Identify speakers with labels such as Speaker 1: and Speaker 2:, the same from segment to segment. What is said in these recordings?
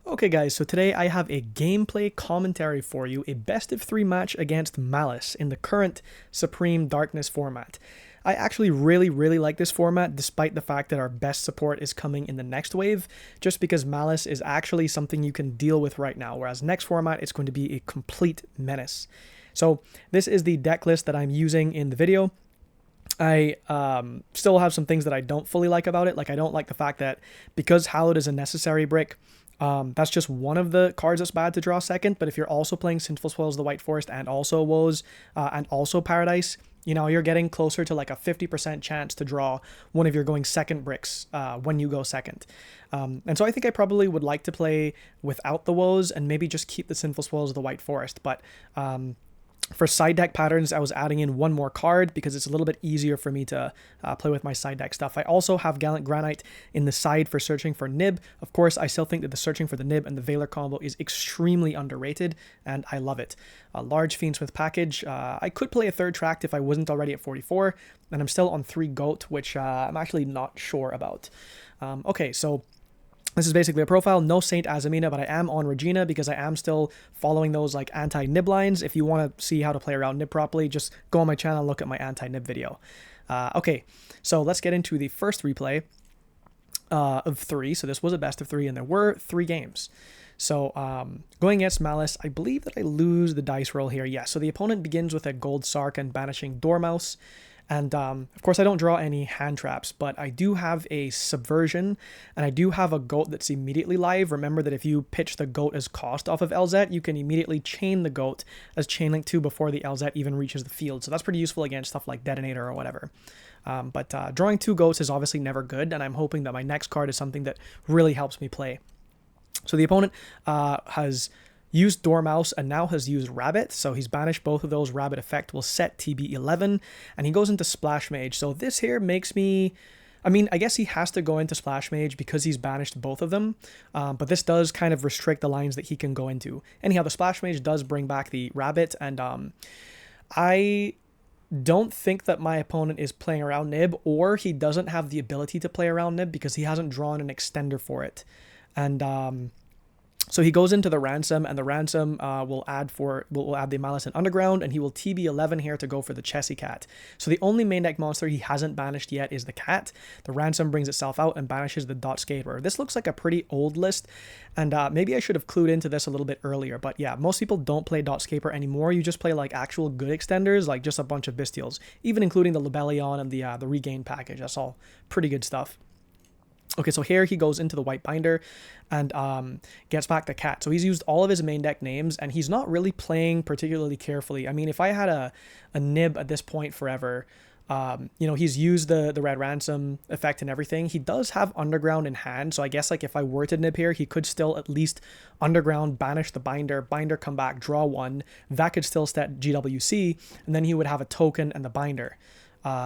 Speaker 1: Okay guys, so today I have a gameplay commentary for you, a best of 3 match against Maliss in the current Supreme Darkness format. I actually really like this format despite the fact that our best support is coming in the next wave, just because Maliss is actually something you can deal with right now, whereas next format it's going to be a complete menace. So this is the deck list that I'm using in the video. I still have some things that I don't fully like about it. Like, I don't like the fact that because Hallowed is a necessary brick, that's just one of the cards that's bad to draw second. But if you're also playing Sinful Spoils of the White Forest and also Woes and also Paradise, you know, you're getting closer to like a 50% chance to draw one of your going second bricks when you go second. And so I think I probably would like to play without the Woes and maybe just keep the Sinful Spoils of the White Forest. But for side deck patterns, I was adding in one more card because it's a little bit easier for me to play with my side deck stuff. I also have Gallant Granite in the side for searching for Nib. Of course, I still think that the searching for the Nib and the Veiler combo is extremely underrated, and I love it. A large Fiendsmith package. I could play a third tract if I wasn't already at 44, and I'm still on 3 Goat, which I'm actually not sure about. Okay, so this is basically a profile, no Saint Azamina, but I am on Regina because I am still following those like anti-nib lines. If you want to see how to play around nib properly, just go on my channel and look at my anti-nib video. Okay, so let's get into the first replay of 3. So this was a best of 3, and there were 3 games. So going against Maliss, I believe that I lose the dice roll here. Yeah, so the opponent begins with a Gold Sark and banishing Dormouse. And of course, I don't draw any hand traps, but I do have a Subversion, and I do have a Goat that's immediately live. Remember that if you pitch the Goat as cost off of LZ, you can immediately chain the Goat as Chain Link 2 before the LZ even reaches the field. So that's pretty useful against stuff like Detonator or whatever. But drawing 2 Goats is obviously never good, and I'm hoping that my next card is something that really helps me play. So the opponent has used Dormouse and now has used Rabbit, so he's banished both of those. Rabbit effect will set TB11, and he goes into Splash Mage. So this here makes me, I mean, I guess he has to go into Splash Mage because he's banished both of them, but this does kind of restrict the lines that he can go into. Anyhow, the Splash Mage does bring back the Rabbit, and I don't think that my opponent is playing around Nib, or he doesn't have the ability to play around Nib because he hasn't drawn an extender for it. And so he goes into the Ransom, and the Ransom will add the Malice and Underground, and he will TB11 here to go for the Chessy Cat. So the only main deck monster he hasn't banished yet is the Cat. The Ransom brings itself out and banishes the Dotscaper. This looks like a pretty old list, and maybe I should have clued into this a little bit earlier, but yeah, most people don't play Dotscaper anymore. You just play like actual good extenders, like just a bunch of Bestials, even including the Lebellion and the Regain package. That's all pretty good stuff. Okay, so here he goes into the White Binder and gets back the Cat. So he's used all of his main deck names, and he's not really playing particularly carefully. I mean, if I had a Nib at this point forever, you know, he's used the Red Ransom effect and everything. He does have Underground in hand, so I guess like if I were to Nib here, he could still at least Underground, banish the Binder, Binder come back, draw 1. That could still set GWC, and then he would have a token and the Binder.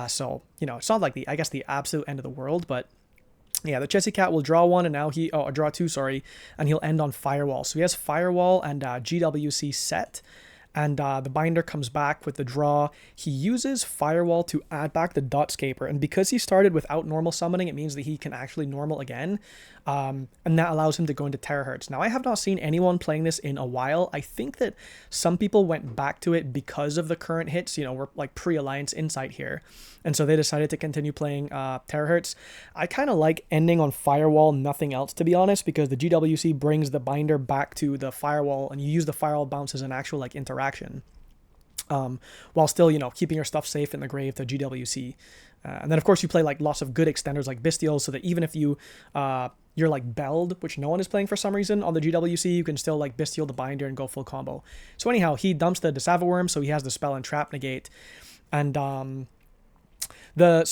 Speaker 1: So, you know, it's not like I guess the absolute end of the world, but yeah, the Chessy Cat will draw 1, and now draw 2, sorry, and he'll end on Firewall. So he has Firewall and GWC set, and the Binder comes back with the draw. He uses Firewall to add back the Dotscaper, and because he started without normal summoning, it means that he can actually normal again, and that allows him to go into Terahertz. Now, I have not seen anyone playing this in a while. I think that some people went back to it because of the current hits, you know, we're like pre-Alliance Insight here, and so they decided to continue playing Terahertz. I kind of like ending on Firewall, nothing else, to be honest, because the GWC brings the Binder back to the Firewall, and you use the Firewall bounce as an actual like interaction, while still, you know, keeping your stuff safe in the grave to GWC. And then of course you play like lots of good extenders like Bestials, so that even if you're like Belled, which no one is playing for some reason on the GWC, you can still like Bestial the Binder and go full combo. So anyhow, he dumps the Desavorworm, so he has the Spell and Trap negate. And the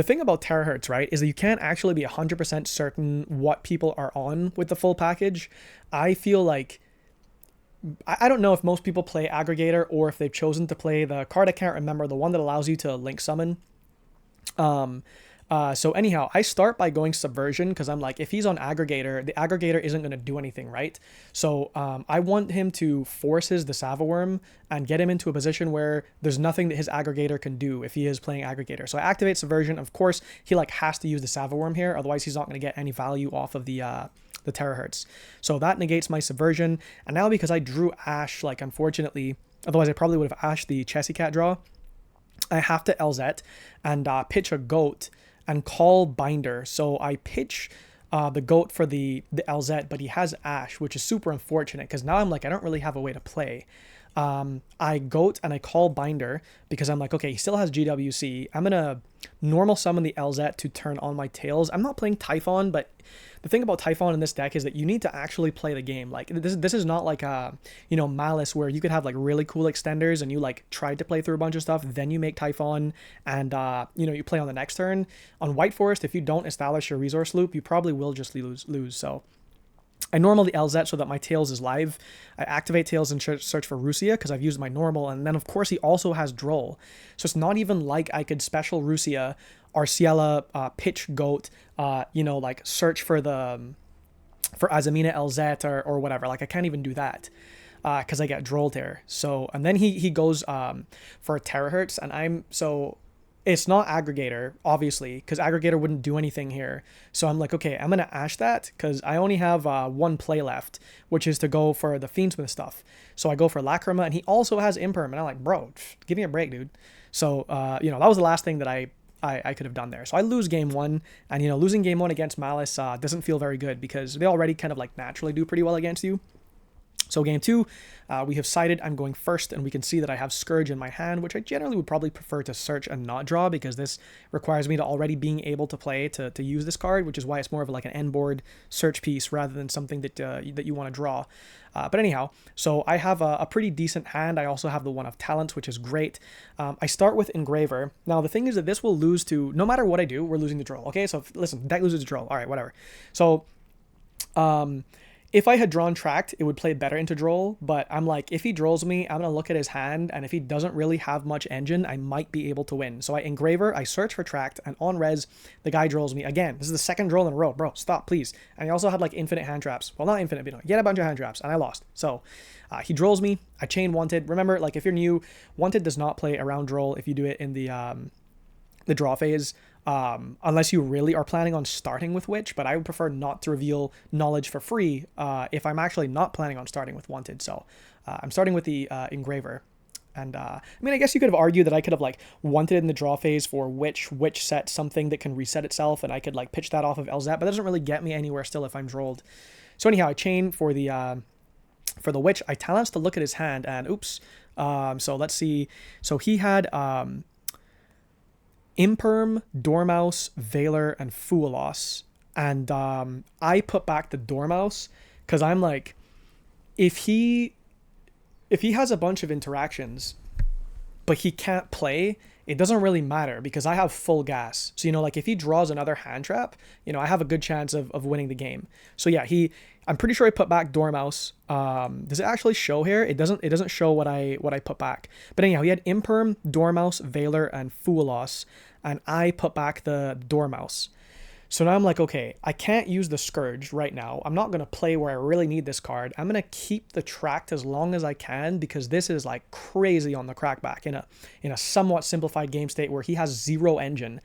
Speaker 1: thing about Terahertz, right, is that you can't actually be 100% certain what people are on with the full package. I feel like, I don't know if most people play Aggregator or if they've chosen to play the card, I can't remember, the one that allows you to link summon. So anyhow, I start by going Subversion because I'm like, if he's on Aggregator, the Aggregator isn't going to do anything, right? So I want him to force his Desavorworm and get him into a position where there's nothing that his Aggregator can do if he is playing Aggregator. So I activate Subversion. Of course, he like has to use the Desavorworm here, otherwise he's not going to get any value off of the the terahertz. So that negates my subversion. And now because I drew Ash, like unfortunately, otherwise I probably would have Ashed the Chessy Cat draw, I have to LZ and pitch a goat and call Binder. So I pitch the goat for the LZ, but he has Ash, which is super unfortunate because now I'm like, I don't really have a way to play. I goat and I call Binder because I'm like, okay, he still has GWC. I'm going to normal summon the LZ to turn on my tails. I'm not playing Typhon, but the thing about Typhon in this deck is that you need to actually play the game. Like this is not like Maliss where you could have like really cool extenders and you like tried to play through a bunch of stuff, then you make Typhon and you play on the next turn. On White Forest, if you don't establish your resource loop, you probably will just lose. So I normally LZ so that my Tails is live. I activate Tails and search for Rusia because I've used my normal. And then, of course, he also has Droll. So it's not even like I could special Rusia, Arciela, pitch Goat, like search for Azamina LZ or whatever. Like, I can't even do that because I get Droll there. So, and then he goes for a terahertz. And it's not Aggregator, obviously, because Aggregator wouldn't do anything here. So I'm like, okay, I'm going to Ash that because I only have one play left, which is to go for the Fiendsmith stuff. So I go for Lacrima, and he also has Imperm. And I'm like, bro, give me a break, dude. So, that was the last thing that I could have done there. So I lose game one, and, losing game one against Maliss doesn't feel very good because they already kind of like naturally do pretty well against you. So game two, we have sided. I'm going first, and we can see that I have Scourge in my hand, which I generally would probably prefer to search and not draw because this requires me to already being able to play to use this card, which is why it's more of like an end board search piece rather than something that you want to draw. But anyhow, so I have a pretty decent hand. I also have the one of Talents, which is great. I start with Engraver. Now, the thing is that this will lose to, no matter what I do, we're losing the Droll. Okay, so listen, deck loses the Droll. All right, whatever. So, if I had drawn Tract, it would play better into Droll, but I'm like, if he Drolls me, I'm going to look at his hand, and if he doesn't really have much engine, I might be able to win. So I Engraver, I search for Tract, and on res, the guy Drolls me. Again, this is the second Droll in a row. Bro, stop, please. And he also had like infinite hand traps. Well, not infinite, but he had a bunch of hand traps, and I lost. So he Drolls me, I chain Wanted. Remember, like if you're new, Wanted does not play around Droll if you do it in the draw phase. Unless you really are planning on starting with Witch, but I would prefer not to reveal knowledge for free if I'm actually not planning on starting with Wanted. So I'm starting with the Engraver. And I guess you could have argued that I could have like Wanted in the draw phase for Witch set something that can reset itself, and I could like pitch that off of LZ, but that doesn't really get me anywhere still if I'm Drolled. So anyhow, I chain for the Witch. I Talents to look at his hand, and oops. So let's see. So he had Imperm, Dormouse, Veiler, and Foolos. And I put back the Dormouse because I'm like, if he has a bunch of interactions, but he can't play, it doesn't really matter because I have full gas. So, like if he draws another hand trap, I have a good chance of winning the game. So yeah, I'm pretty sure I put back Dormouse. Does it actually show here? It doesn't show what I put back. But anyhow, he had Imperm, Dormouse, Veiler, and Foolos, and I put back the Dormouse. So now I'm like, okay, I can't use the Scourge right now. I'm not going to play where I really need this card. I'm going to keep the Tract as long as I can because this is like crazy on the crackback in a somewhat simplified game state where he has 0 engine.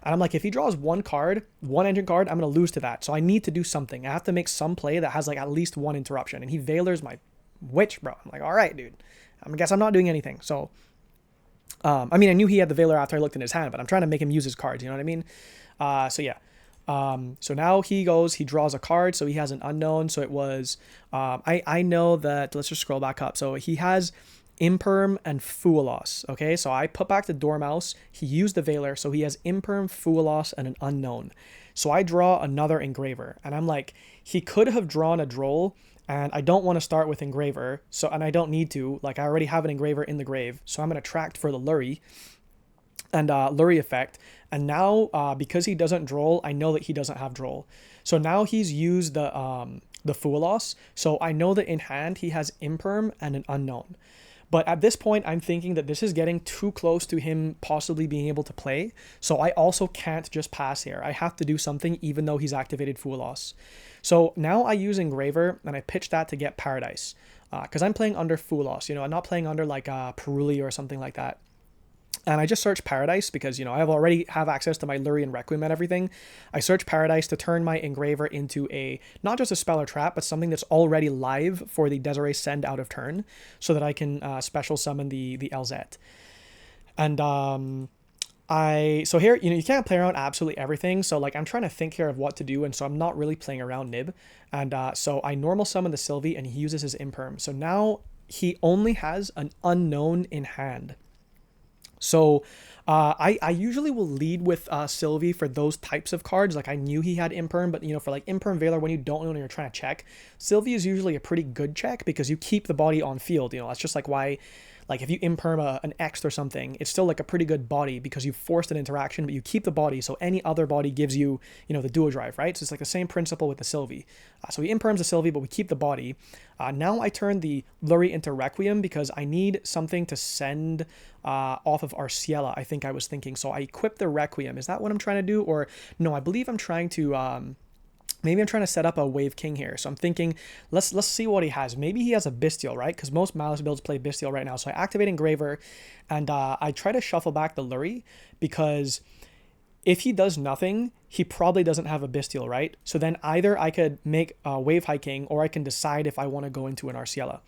Speaker 1: And I'm like, if he draws one engine card, I'm going to lose to that. So I need to do something. I have to make some play that has like at least one interruption. And he Veilers my Witch, bro. I'm like, all right, dude. I guess I'm not doing anything. So, I knew he had the Veiler after I looked in his hand, but I'm trying to make him use his cards. You know what I mean? So yeah. So now he draws a card, so he has an unknown. So it was, I know that, let's just scroll back up. So he has Imperm and Foolos. Okay, so I put back the Dormouse. He used the Veiler, so he has Imperm, Foolos, and an unknown. So I draw another Engraver, and I'm like, he could have drawn a Droll, and I don't want to start with Engraver, and I don't need to. Like, I already have an Engraver in the grave, so I'm going to Tract for the Lurie and Lurie effect. And now, because he doesn't Droll, I know that he doesn't have Droll. So now he's used the Foolos, so I know that in hand he has Imperm and an unknown. But at this point, I'm thinking that this is getting too close to him possibly being able to play. So I also can't just pass here. I have to do something even though he's activated Foolos. So now I use Engraver and I pitch that to get Paradise. Because I'm playing under Foolos, I'm not playing under like Peruli or something like that. And I just search Paradise because, you know, I already have access to my Luri and Requiem and everything. I search Paradise to turn my Engraver into a, not just a spell or trap, but something that's already live for the Desiree send out of turn so that I can special summon the LZ. And so here, you know, you can't play around absolutely everything. So like I'm trying to think here of what to do. And so I'm not really playing around Nib. And so I normal summon the Sylvie and he uses his Imperm. So now he only has an unknown in hand. So I usually will lead with Sylvie for those types of cards. Like I knew he had Imperm, but you know, for like Imperm Veiler, when you don't know when you're trying to check, Sylvie is usually a pretty good check because you keep the body on field. You know, that's just like why, like if you Imperm an X or something, it's still like a pretty good body because you forced an interaction, but you keep the body. So any other body gives you, you know, the duo drive, right? So it's like the same principle with the Sylvie. So he Imperms the Sylvie, but we keep the body. Now I turn the Luri into Requiem because I need something to send off of Arciela, I think I was thinking. So I equip the Requiem. Is that what I'm trying to do? Or no, I believe I'm trying to... maybe I'm trying to set up a Wave King here. So I'm thinking, let's see what he has. Maybe he has a Bestial, right? Because most Maliss builds play Bestial right now. So I activate Engraver, and I try to shuffle back the Luri, because if he does nothing, he probably doesn't have a Bestial, right? So then either I could make a Wave High King, or I can decide if I want to go into an Arciela.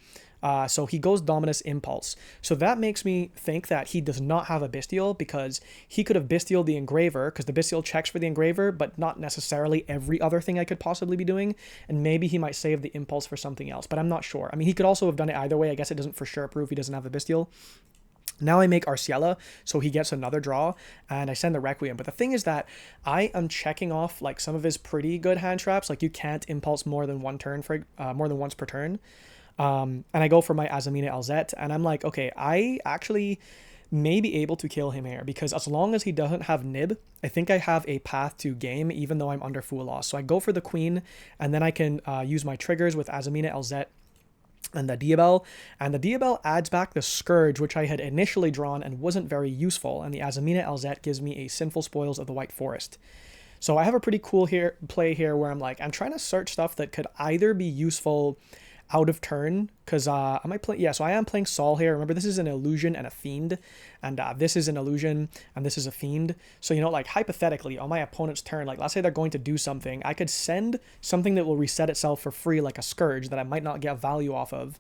Speaker 1: So he goes Dominus Impulse. So that makes me think that he does not have a Bestial, because he could have Bestialed the Engraver, because the Bestial checks for the Engraver, but not necessarily every other thing I could possibly be doing. And maybe he might save the Impulse for something else, but I'm not sure. I mean, he could also have done it either way. I guess it doesn't for sure prove he doesn't have a Bestial. Now I make Arciela, so he gets another draw, and I send the Requiem. But the thing is that I am checking off like some of his pretty good hand traps. Like you can't Impulse more than one turn for more than once per turn. And I go for my Azamina LZ, and I'm like, okay, I actually may be able to kill him here, because as long as he doesn't have Nib, I think I have a path to game, even though I'm under full loss. So I go for the Queen, and then I can use my triggers with Azamina LZ and the Diabel, and the Diabel adds back the Scourge, which I had initially drawn and wasn't very useful, and the Azamina LZ gives me a Sinful Spoils of the White Forest. So I have a pretty cool play here where I'm like, I'm trying to search stuff that could either be useful out of turn, because so I am playing Saul here. Remember, this is an illusion and a fiend, and this is an illusion and this is a fiend. So, you know, like hypothetically on my opponent's turn, like let's say they're going to do something, I could send something that will reset itself for free, like a Scourge that I might not get value off of,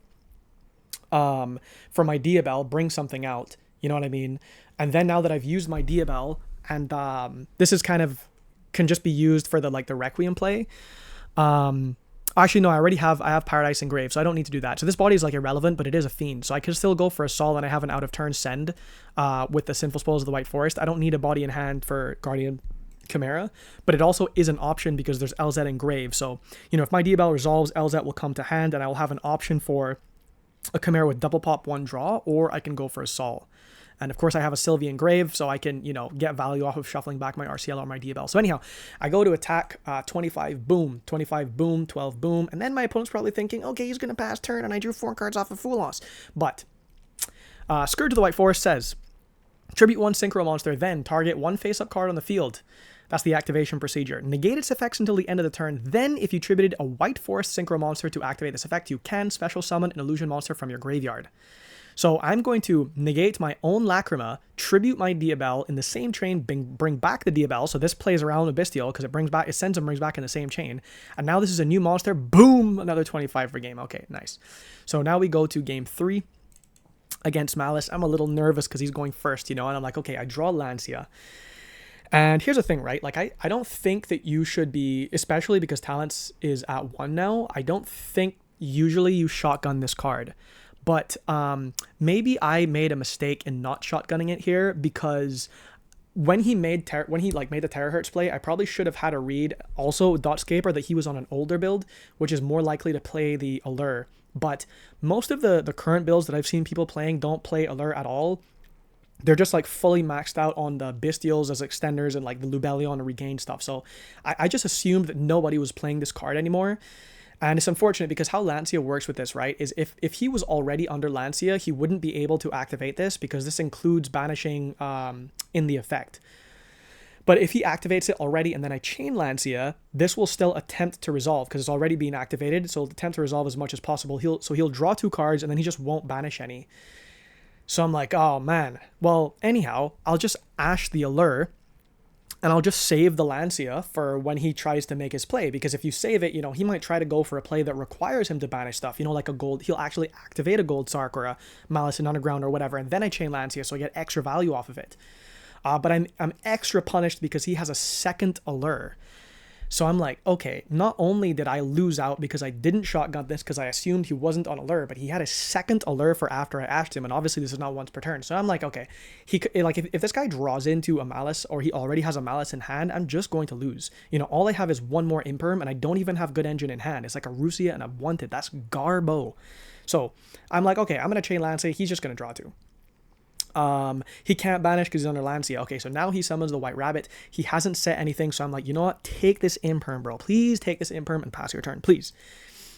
Speaker 1: for my Diabel, bring something out, you know what I mean? And then now that I've used my Diabel, and this is kind of can just be used for the Requiem play. Actually, no, I have Paradise Engraved, so I don't need to do that. So this body is like irrelevant, but it is a fiend. So I can still go for a Sol, and I have an out of turn send with the Sinful Spoils of the White Forest. I don't need a body in hand for Guardian Chimera, but it also is an option because there's LZ Engraved. So, you know, if my Diabel resolves, LZ will come to hand, and I will have an option for a Chimera with double pop, one draw, or I can go for a Sol. And of course I have a Sylvie Engrave, so I can, you know, get value off of shuffling back my Arciela or my Diabel. So anyhow, I go to attack 25, boom, 25, boom, 12, boom. And then my opponent's probably thinking, okay, he's going to pass turn, and I drew 4 cards off of Full Loss. But Scourge of the White Forest says, tribute 1 Synchro Monster, then target 1 face-up card on the field. That's the activation procedure. Negate its effects until the end of the turn. Then, if you tributed a White Forest Synchro Monster to activate this effect, you can special summon an illusion monster from your graveyard. So I'm going to negate my own Lacrima, tribute my Diabel in the same chain, bring back the Diabel. So this plays around a Bestial because it sends and brings back in the same chain. And now this is a new monster. Boom! Another 25 for game. Okay, nice. So now we go to game 3 against Maliss. I'm a little nervous because he's going first, you know, and I'm like, okay, I draw Lancia. And here's the thing, right? Like, I don't think that you should be, especially because Talents is at 1 now, I don't think usually you shotgun this card. But maybe I made a mistake in not shotgunning it here, because when he made the Terahertz play, I probably should have had a read also Dotscaper that he was on an older build, which is more likely to play the Allure. But most of the current builds that I've seen people playing don't play Allure at all. They're just like fully maxed out on the Bestials as extenders and like the Lubellion and Regain stuff. So I just assumed that nobody was playing this card anymore. And it's unfortunate because how Lancia works with this, right, is if he was already under Lancia, he wouldn't be able to activate this because this includes banishing in the effect. But if he activates it already and then I chain Lancia, this will still attempt to resolve because it's already being activated. So it'll attempt to resolve as much as possible. He'll draw 2 cards and then he just won't banish any. So I'm like, oh man. Well, anyhow, I'll just Ash the Allure and I'll just save the Lancia for when he tries to make his play. Because if you save it, he might try to go for a play that requires him to banish stuff. Like a gold, he'll actually activate a Gold Sark or a Malice in Underground or whatever, and then I chain Lancia, so I get extra value off of it. But I'm extra punished because he has a second Allure. So I'm like, okay, not only did I lose out because I didn't shotgun this because I assumed he wasn't on Allure, but he had a second Allure for after I ashed him, and obviously this is not once per turn. So I'm like, okay, he could, like, if this guy draws into a Malice or he already has a Malice in hand, I'm just going to lose. All I have is one more Imperm, and I don't even have good engine in hand. It's like a Rusia and a Wanted. That's garbo. So I'm like, okay, I'm going to chain Lancia. He's just going to draw two. He can't banish because he's under Lancia. Okay, so now he summons the White Rabbit. He hasn't set anything, so I'm like, you know what? Take this Imperm, bro. Please take this Imperm and pass your turn, please.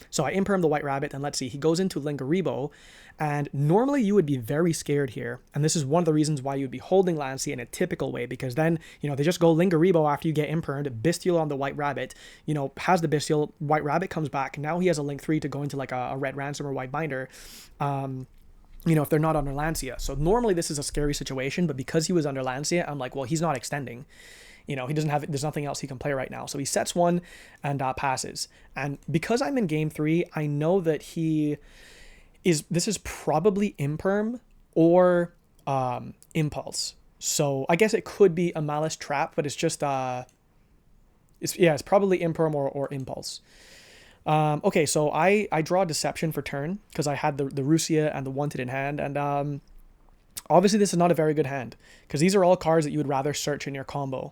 Speaker 1: So I Imperm the White Rabbit, and let's see. He goes into Lingaribo, and normally you would be very scared here, and this is one of the reasons why you'd be holding Lancia in a typical way, because then, they just go Lingaribo after you get Impermed, Bestial on the White Rabbit, has the Bestial, White Rabbit comes back, now he has a Link 3 to go into like a Red Ransom or White Binder, if they're not under Lancia. So normally this is a scary situation, but because he was under Lancia, I'm like, well, he's not extending. He doesn't have, there's nothing else he can play right now. So he sets one and passes. And because I'm in game 3, I know that this is probably Imperm or Impulse. So I guess it could be a Malice trap, but it's just, it's probably Imperm or Impulse. Okay, so I draw Deception for turn because I had the Rusia and the Wanted in hand, and obviously this is not a very good hand because these are all cards that you would rather search in your combo.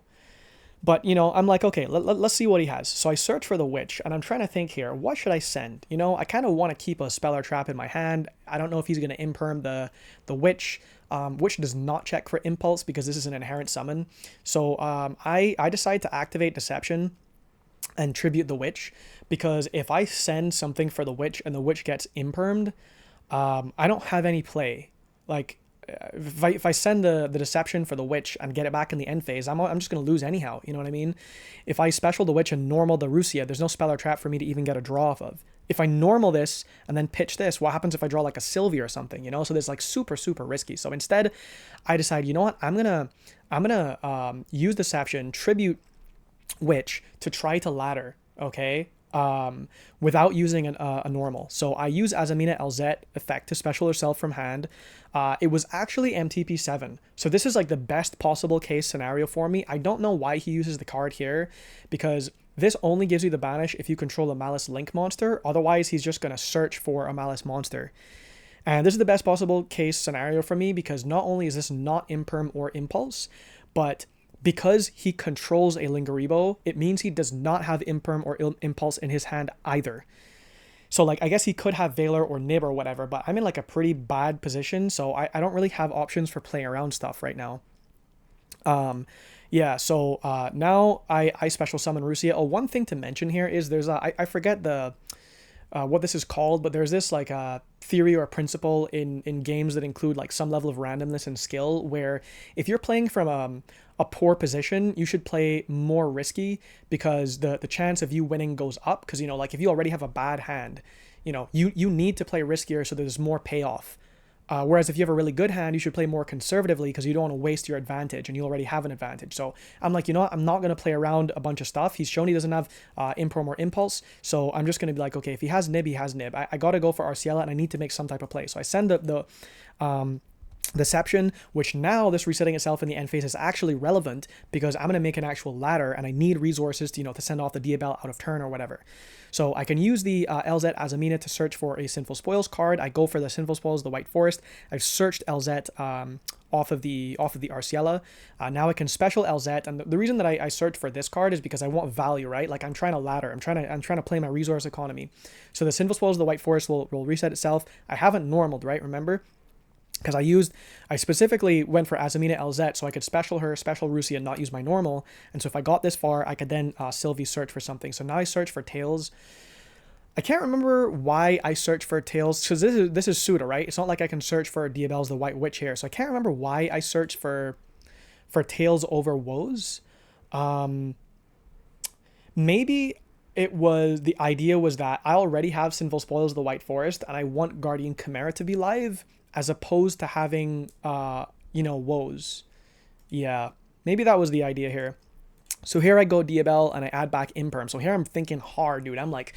Speaker 1: But, I'm like, okay, let's see what he has. So I search for the Witch, and I'm trying to think here, what should I send? I kind of want to keep a Spell or Trap in my hand. I don't know if he's going to Imperm the Witch, which does not check for Impulse because this is an inherent summon. So I decide to activate Deception and tribute the Witch, because if I send something for the Witch and the Witch gets Impermed, I don't have any play. Like, if I send the Deception for the Witch and get it back in the end phase, I'm just going to lose anyhow, you know what I mean? If I special the Witch and normal the Rusia, there's no spell or trap for me to even get a draw off of. If I normal this and then pitch this, what happens if I draw like a Sylvie or something, So this is like super, super risky. So instead, I decide, you know what? I'm gonna use Deception, tribute Witch to try to ladder, okay? Without using a normal. So I use Azamina LZ effect to special herself from hand. It was actually MTP7. So this is like the best possible case scenario for me. I don't know why he uses the card here, because this only gives you the banish if you control a Malice Link monster. Otherwise, he's just going to search for a Malice monster. And this is the best possible case scenario for me, because not only is this not Imperm or Impulse, but because he controls a Lingaribo, it means he does not have Imperm or Impulse in his hand either. So, like, I guess he could have Valor or Nib or whatever, but I'm in, like, a pretty bad position, so I don't really have options for playing around stuff right now. Yeah, so now I special summon Rusia. Oh, one thing to mention here is there's I forget the what this is called, but there's this like theory or principle in games that include like some level of randomness and skill, where if you're playing from a poor position, you should play more risky, because the chance of you winning goes up, because like if you already have a bad hand, you need to play riskier so there's more payoff. Whereas if you have a really good hand, you should play more conservatively because you don't want to waste your advantage, and you already have an advantage. So I'm like, I'm not going to play around a bunch of stuff. He's shown he doesn't have Imperm or Impulse, so I'm just going to be like, okay, if he has Nib, he has Nib. I got to go for Arciela, and I need to make some type of play. So I send the Deception, which now this resetting itself in the end phase is actually relevant, because I'm going to make an actual ladder, and I need resources to, to send off the Diabel out of turn or whatever. So I can use the LZ Azamina to search for a Sinful Spoils card. I go for the Sinful Spoils, the White Forest. I've searched LZ off of the Arciela. Now I can special LZ, and the reason that I search for this card is because I want value, right? Like, I'm trying to ladder. I'm trying to play my resource economy. So the Sinful Spoils, the White Forest will reset itself. I haven't normaled, right? Remember? Because I specifically went for Azamina LZ so I could special her, special Rusia, and not use my normal. And so if I got this far, I could then Sylvie search for something. So now I search for Tails. I can't remember why I search for Tails, because this is SUDA, right? It's not like I can search for Diabel's the White Witch here. So I can't remember why I searched for Tails over Woes. Maybe the idea was that I already have Sinful Spoils of the White Forest, and I want Guardian Chimera to be live, as opposed to having, woes. Yeah, maybe that was the idea here. So here I go Diabell and I add back Imperm. So here I'm thinking hard, dude. I'm like,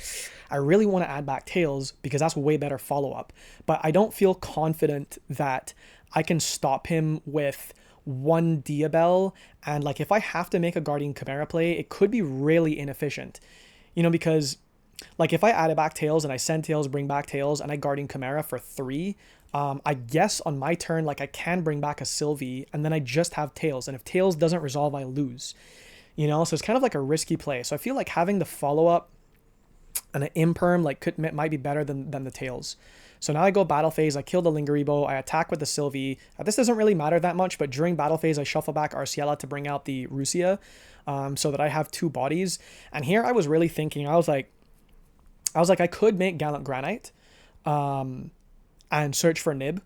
Speaker 1: I really want to add back Tails because that's way better follow-up. But I don't feel confident that I can stop him with one Diabell. And like, if I have to make a Guardian Chimera play, it could be really inefficient. Because like if I added back Tails and I send Tails, bring back Tails, and I Guardian Chimera for 3, I guess on my turn, like I can bring back a Sylvie and then I just have Tails. And if Tails doesn't resolve, I lose. So it's kind of like a risky play. So I feel like having the follow-up and an Imperm might be better than the Tails. So now I go battle phase, I kill the Lingeribo, I attack with the Sylvie. This doesn't really matter that much, but during battle phase, I shuffle back Arciela to bring out the Rusia, so that I have 2 bodies. And here I was really thinking, I was like, I could make Gallant Granite, and search for Nib,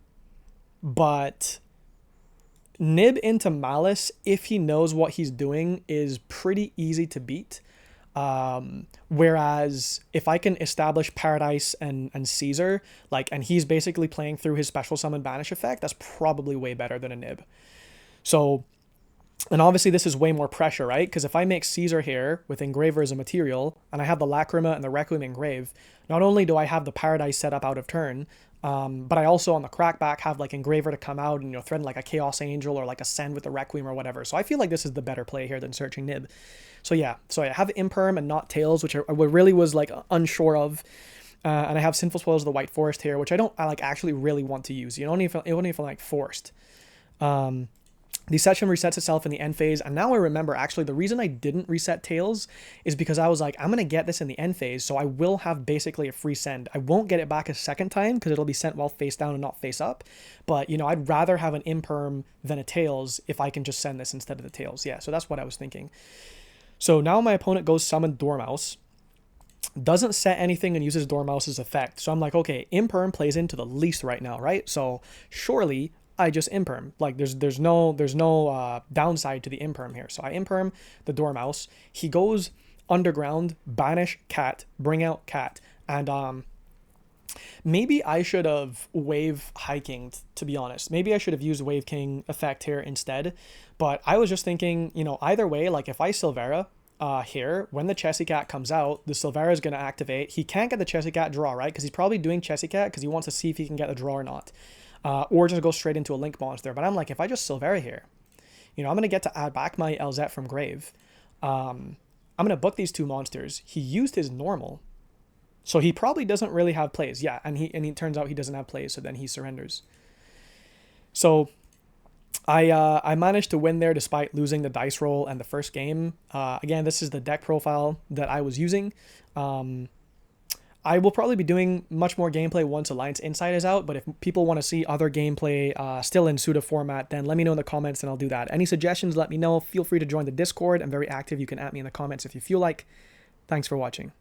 Speaker 1: but Nib into Maliss, if he knows what he's doing, is pretty easy to beat. Whereas if I can establish Paradise and Caesar, and he's basically playing through his special summon banish effect, that's probably way better than a Nib. So, and obviously this is way more pressure, right? Because if I make Caesar here with Engraver as a material, and I have the Lacrima and the Requiem engrave, not only do I have the Paradise set up out of turn, but I also on the crackback have Engraver to come out and threaten a Chaos Angel or a Send with the Requiem or whatever. So I feel like this is the better play here than searching Nib. So yeah, so I have Imperm and not Tails, which I really was unsure of. And I have Sinful Spoils of the White Forest here, which I actually really want to use. Only if I'm forced. The session resets itself in the end phase, and now I remember actually the reason I didn't reset Tails is because I was like, I'm going to get this in the end phase, so I will have basically a free send. I won't get it back a second time because it'll be sent while face down and not face up, but I'd rather have an Imperm than a Tails if I can just send this instead of the Tails. Yeah, so that's what I was thinking. So now my opponent goes summon Dormouse, doesn't set anything and uses Dormouse's effect. So I'm like, okay, Imperm plays into the least right now, right? So surely I just Imperm. There's no downside to the Imperm here. So I Imperm the Dormouse. He goes underground, banish Cat, bring out Cat, and maybe I should have Wave Hiking, to be honest. Maybe I should have used Wave King effect here instead. But I was just thinking, either way, if I Silvera here, when the Chessy Cat comes out, the Silvera is going to activate. He can't get the Chessy Cat draw, right? Because he's probably doing Chessy Cat because he wants to see if he can get the draw or not. Or just go straight into a Link monster. But I'm like, if I just Silvera here, I'm going to get to add back my LZ from Grave. I'm going to book these 2 monsters. He used his normal. So he probably doesn't really have plays. Yeah, and he turns out he doesn't have plays, so then he surrenders. So I managed to win there despite losing the dice roll and the first game. Again, this is the deck profile that I was using. I will probably be doing much more gameplay once Alliance Insight is out, but if people want to see other gameplay still in SUDA format, then let me know in the comments and I'll do that. Any suggestions, let me know. Feel free to join the Discord. I'm very active. You can at me in the comments if you feel like. Thanks for watching.